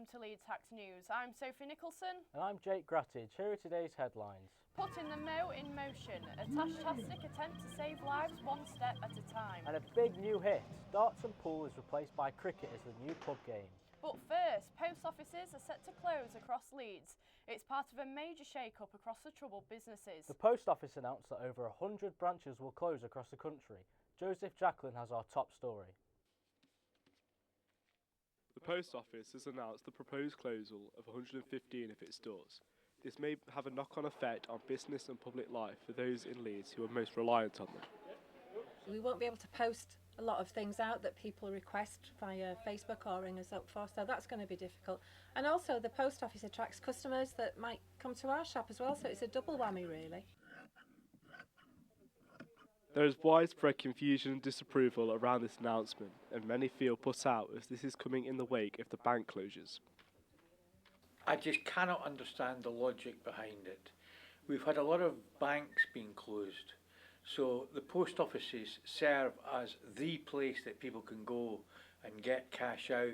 welcome to Leeds Hacks News. I'm Sophie Nicholson. And I'm Jake Grattage. Here are today's headlines. Putting the Mo in motion, a tash-tastic attempt to save lives one step at a time. And a big new hit, darts and pool is replaced by cricket as the new pub game. But first, post offices are set to close across Leeds. It's part of a major shake-up across the troubled businesses. The post office announced that over 100 branches will close across the country. Joseph Jacklin has our top story. The Post Office has announced the proposed closure of 115 of its stores. This may have a knock-on effect on business and public life for those in Leeds who are most reliant on them. We won't be able to post a lot of things out that people request via Facebook or ring us up for, so that's going to be difficult. And also the Post Office attracts customers that might come to our shop as well, so it's a double whammy really. There is widespread confusion and disapproval around this announcement, and many feel put out as this is coming in the wake of the bank closures. I just cannot understand the logic behind it. We've had a lot of banks being closed, so the post offices serve as the place that people can go and get cash out,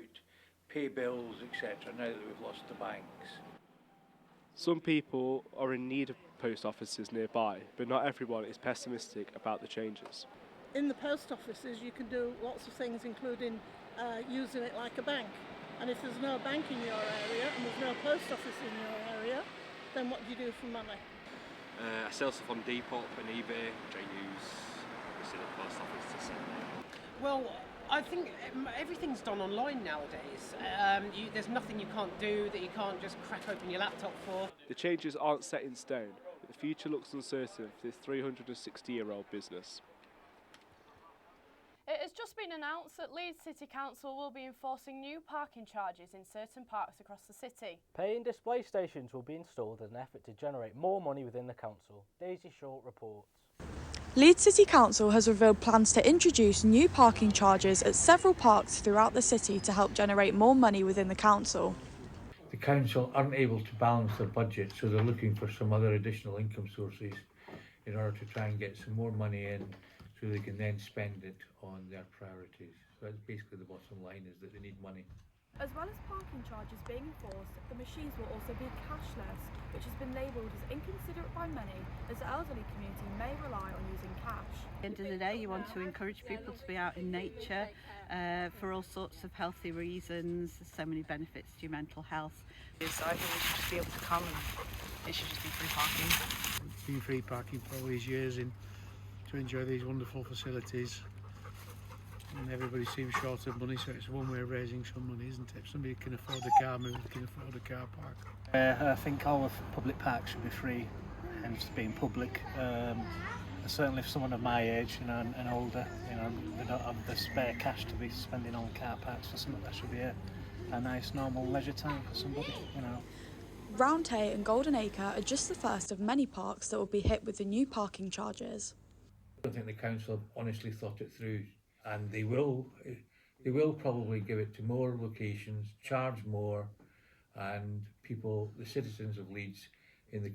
pay bills, etc. now that we've lost the banks. Some people are in need of post offices nearby, but not everyone is pessimistic about the changes. In the post offices you can do lots of things, including using it like a bank. And if there's no bank in your area and there's no post office in your area, then what do you do for money? I sell stuff on Depop and eBay, which I use instead of post office to send. Well, I think everything's done online nowadays. There's nothing you can't do that you can't just crack open your laptop for. The changes aren't set in stone, but the future looks uncertain for this 360-year-old business. It has just been announced that Leeds City Council will be enforcing new parking charges in certain parks across the city. Paying display stations will be installed in an effort to generate more money within the council. Daisy Short reports. Leeds City Council has revealed plans to introduce new parking charges at several parks throughout the city to help generate more money within the council. The council aren't able to balance their budget, so they're looking for some other additional income sources in order to try and get some more money in so they can then spend it on their priorities. So that's basically the bottom line, is that they need money. As well as parking charges being enforced, the machines will also be cashless, which has been labelled as inconsiderate by many, as the elderly community may rely on using cash. At the end of the day, you want to encourage people to be out in nature for all sorts of healthy reasons. There's so many benefits to your mental health. So I think we should just be able to come and it should just be free parking. It's been free parking for all these years to enjoy these wonderful facilities. And everybody seems short of money, so it's one way of raising some money, isn't it? If somebody can afford a car, maybe they can afford a car park. I think all of public parks should be free, hence being public. Certainly for someone of my age, and older, they don't have the spare cash to be spending on car parks for something. That should be a nice normal leisure time for somebody, Roundhay and Golden Acre are just the first of many parks that will be hit with the new parking charges. I don't think the council have honestly thought it through. And they will probably give it to more locations, charge more, and people, the citizens of Leeds, in the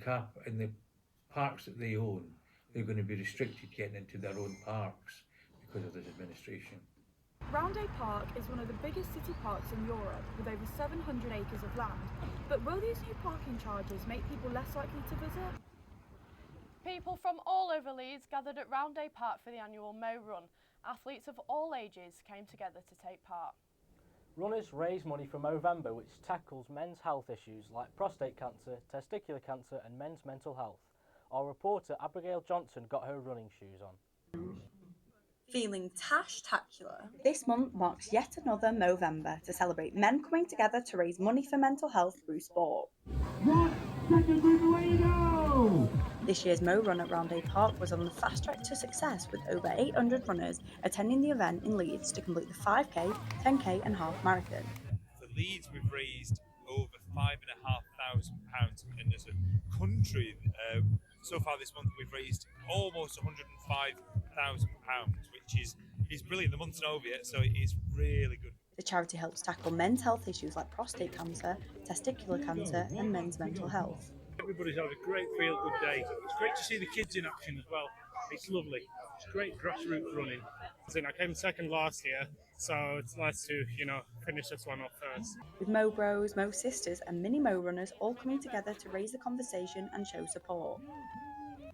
parks that they own, they're going to be restricted getting into their own parks because of this administration. Roundhay Park is one of the biggest city parks in Europe, with over 700 acres of land. But will these new parking charges make people less likely to visit? People from all over Leeds gathered at Roundhay Park for the annual Mo Run. Athletes of all ages came together to take part. Runners raise money for Movember, which tackles men's health issues like prostate cancer, testicular cancer and men's mental health. Our reporter Abigail Johnson got her running shoes on. Feeling tash-tacular? This month marks yet another Movember to celebrate men coming together to raise money for mental health through sport. 1 second, away you go! This year's Mo Run at Roundhay Park was on the fast track to success, with over 800 runners attending the event in Leeds to complete the 5k, 10k and half marathon. For Leeds, we've raised over £5,500, and as a country, so far this month we've raised almost £105,000, which is brilliant. The month's not over yet, so it's really good. The charity helps tackle men's health issues like prostate cancer, testicular cancer and men's mental health. Everybody's had a great feel-good day. It's great to see the kids in action as well. It's lovely. It's great grassroots running. I came second last year, so it's nice to, finish this one off first. With Mo Bros, Mo Sisters and mini Mo Runners all coming together to raise the conversation and show support.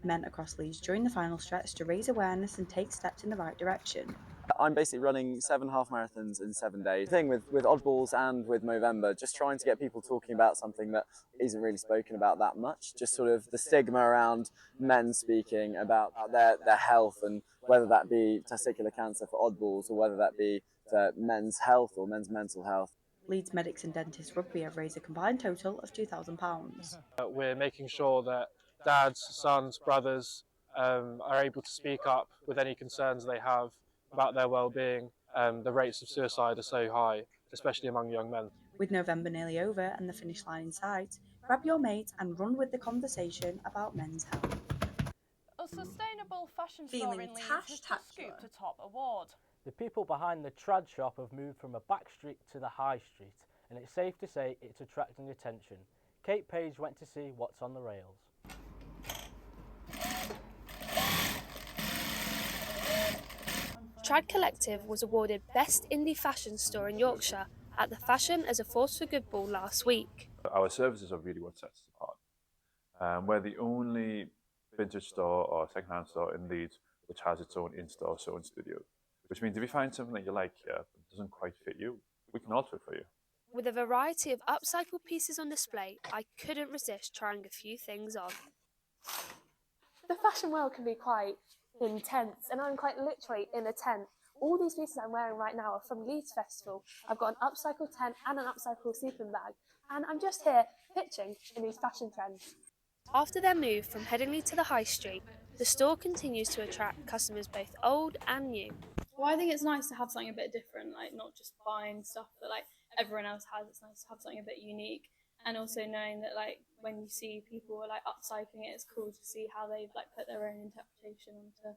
Men across Leeds joined the final stretch to raise awareness and take steps in the right direction. I'm basically running 7 half marathons in 7 days. The thing with Oddballs and with Movember, just trying to get people talking about something that isn't really spoken about that much. Just sort of the stigma around men speaking about their health, and whether that be testicular cancer for Oddballs or whether that be for men's health or men's mental health. Leeds Medics and Dentists Rugby have raised a combined total of £2,000. We're making sure that dads, sons, brothers are able to speak up with any concerns they have about their well-being. The rates of suicide are so high, especially among young men. With November nearly over and the finish line in sight, grab your mates and run with the conversation about men's health. A sustainable fashion store Feeling in Leeds has just scooped a top award. The people behind the trad shop have moved from a back street to the high street, and it's safe to say it's attracting attention. Kate Page went to see what's on the rails. Trad Collective was awarded Best Indie Fashion Store in Yorkshire at the Fashion as a Force for Good ball last week. Our services are really what sets us apart. We're the only vintage store or second-hand store in Leeds which has its own in-store sewing studio, which means if you find something that you like here but doesn't quite fit you, we can alter it for you. With a variety of upcycled pieces on display, I couldn't resist trying a few things on. The fashion world can be quite intense, and I'm quite literally in a tent. All these pieces I'm wearing right now are from Leeds Festival. I've got an upcycled tent and an upcycled sleeping bag, and I'm just here pitching in these fashion trends. After their move from Headingley to the High Street, the store continues to attract customers both old and new. Well, I think it's nice to have something a bit different, like not just buying stuff that everyone else has. It's nice to have something a bit unique, and also knowing that when you see people upcycling it, it's cool to see how they've put their own interpretation onto.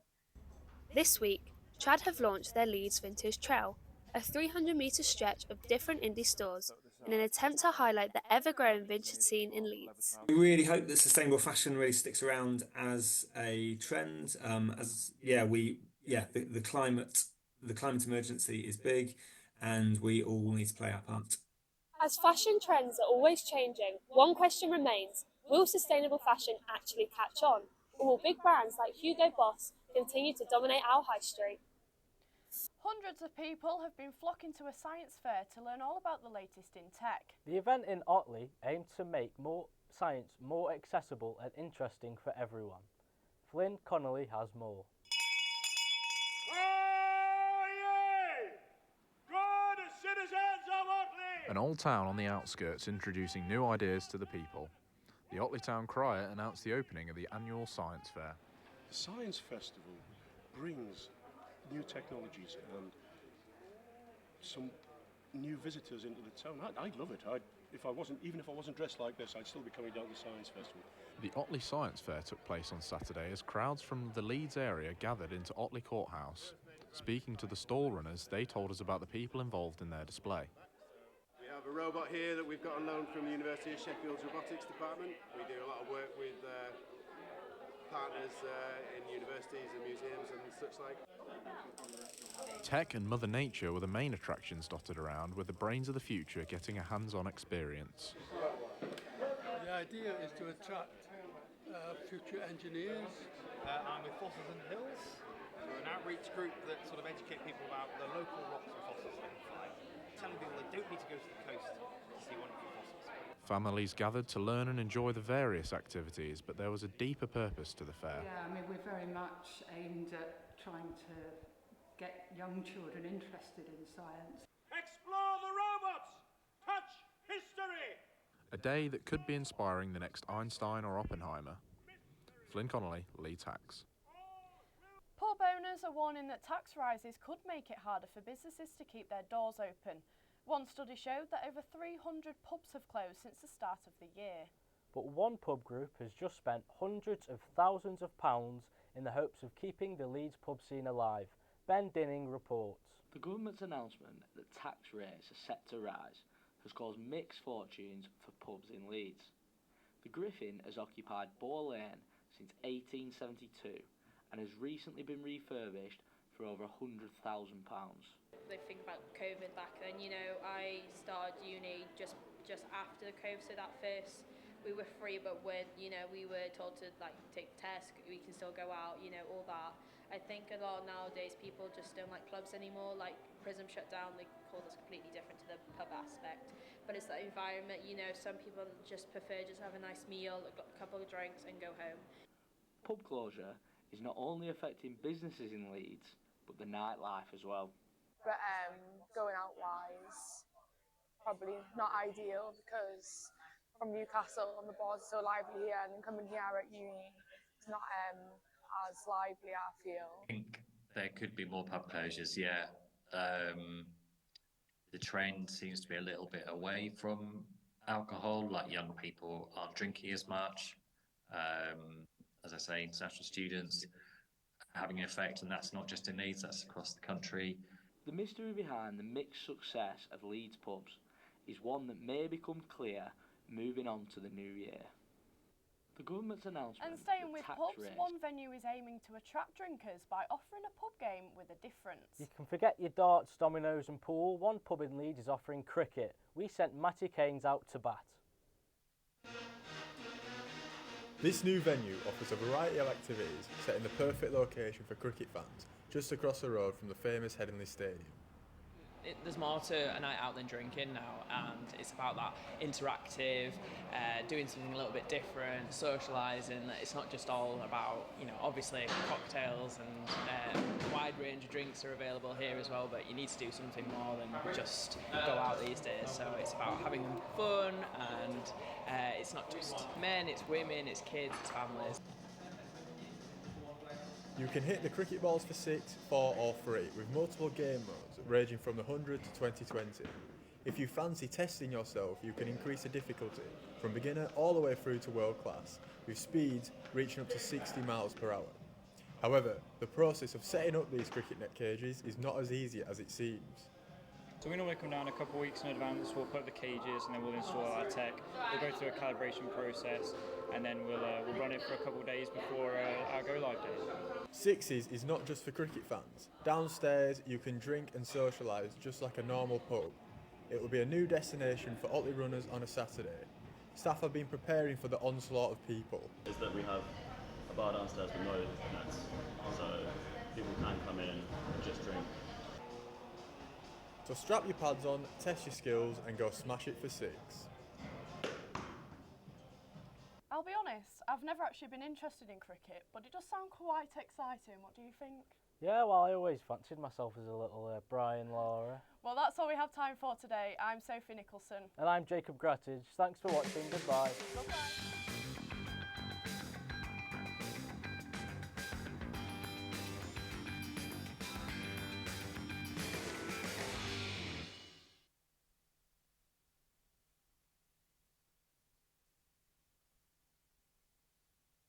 This week, Trad have launched their Leeds Vintage Trail, a 300-metre stretch of different indie stores in an attempt to highlight the ever-growing vintage scene in Leeds. We really hope that sustainable fashion really sticks around as a trend. The climate emergency is big, and we all need to play our part. As fashion trends are always changing, one question remains: will sustainable fashion actually catch on? Or will big brands like Hugo Boss continue to dominate our high street? Hundreds of people have been flocking to a science fair to learn all about the latest in tech. The event in Otley aimed to make science more accessible and interesting for everyone. Flynn Connolly has more. An old town on the outskirts introducing new ideas to the people. The Otley Town Crier announced the opening of the annual science fair. The Science Festival brings new technologies and some new visitors into the town. I'd love it. Even if I wasn't dressed like this, I'd still be coming down to the Science Festival. The Otley Science Fair took place on Saturday as crowds from the Leeds area gathered into Otley Courthouse. Speaking to the stall runners, they told us about the people involved in their display. We have a robot here that we've got on loan from the University of Sheffield's robotics department. We do a lot of work with partners in universities and museums and such like. Tech and Mother Nature were the main attractions dotted around, with the brains of the future getting a hands-on experience. The idea is to attract future engineers. I'm with Fossils and Hills, an outreach group that sort of educate people about the local rocks and fossils they can find, telling people they don't need to go to the coast to see wonderful fossils. Families gathered to learn and enjoy the various activities, but there was a deeper purpose to the fair. Yeah, we're very much aimed at trying to get young children interested in science. Explore the robots! Touch history! A day that could be inspiring the next Einstein or Oppenheimer. Flynn Connolly, Leeds Hacks. Pub owners are warning that tax rises could make it harder for businesses to keep their doors open. One study showed that over 300 pubs have closed since the start of the year. But one pub group has just spent hundreds of thousands of pounds in the hopes of keeping the Leeds pub scene alive. Ben Dinning reports. The government's announcement that tax rates are set to rise has caused mixed fortunes for pubs in Leeds. The Griffin has occupied Boar Lane since 1872 and has recently been refurbished for over £100,000. They think about COVID back then, you know, I started uni just after the COVID, so that first we were free, but we were told to like take the test, we can still go out, you know, all that. I think a lot nowadays people just don't like clubs anymore, like Prism shut down, they call this completely different to the pub aspect, but it's that environment, you know, some people just prefer just have a nice meal, a couple of drinks and go home. Pub closure is not only affecting businesses in Leeds, but the nightlife as well. But going out wise, probably not ideal, because from Newcastle on the board's so lively here, and then coming here at uni, it's not as lively, I feel. I think there could be more pub closures, yeah. The trend seems to be a little bit away from alcohol, like young people aren't drinking as much. As I say, international students having an effect, and that's not just in Leeds, that's across the country. The mystery behind the mixed success of Leeds pubs is one that may become clear moving on to the new year. The government's announcement. And staying with tax pubs, raise. one venue is aiming to attract drinkers by offering a pub game with a difference. You can forget your darts, dominoes and pool. One pub in Leeds is offering cricket. We sent Matty Keynes out to bat. This new venue offers a variety of activities set in the perfect location for cricket fans, just across the road from the famous Headingley Stadium. There's more to a night out than drinking now, and it's about that interactive, doing something a little bit different, socialising. It's not just all about, you know, obviously cocktails and a wide range of drinks are available here as well, but you need to do something more than just go out these days. So it's about having fun, and it's not just men, it's women, it's kids, it's families. You can hit the cricket balls for 6, 4 or 3 with multiple game modes ranging from the 100 to 2020. If you fancy testing yourself, you can increase the difficulty from beginner all the way through to world class, with speeds reaching up to 60 miles per hour. However, the process of setting up these cricket net cages is not as easy as it seems. So we normally come down a couple of weeks in advance, we'll put up the cages and then we'll install our tech. We'll go through a calibration process and then we'll run it for a couple of days before our go live day. Sixes is not just for cricket fans. Downstairs you can drink and socialise just like a normal pub. It will be a new destination for Otley runners on a Saturday. Staff have been preparing for the onslaught of people. Is that we have a bar downstairs with no nets, so people can come in and just drink. So strap your pads on, test your skills and go smash it for 6. I'll be honest, I've never actually been interested in cricket, but it does sound quite exciting. What do you think? Yeah, well, I always fancied myself as a little Brian Laura. Well, that's all we have time for today. I'm Sophie Nicholson. And I'm Jacob Grattage. Thanks for watching. Goodbye. Goodbye.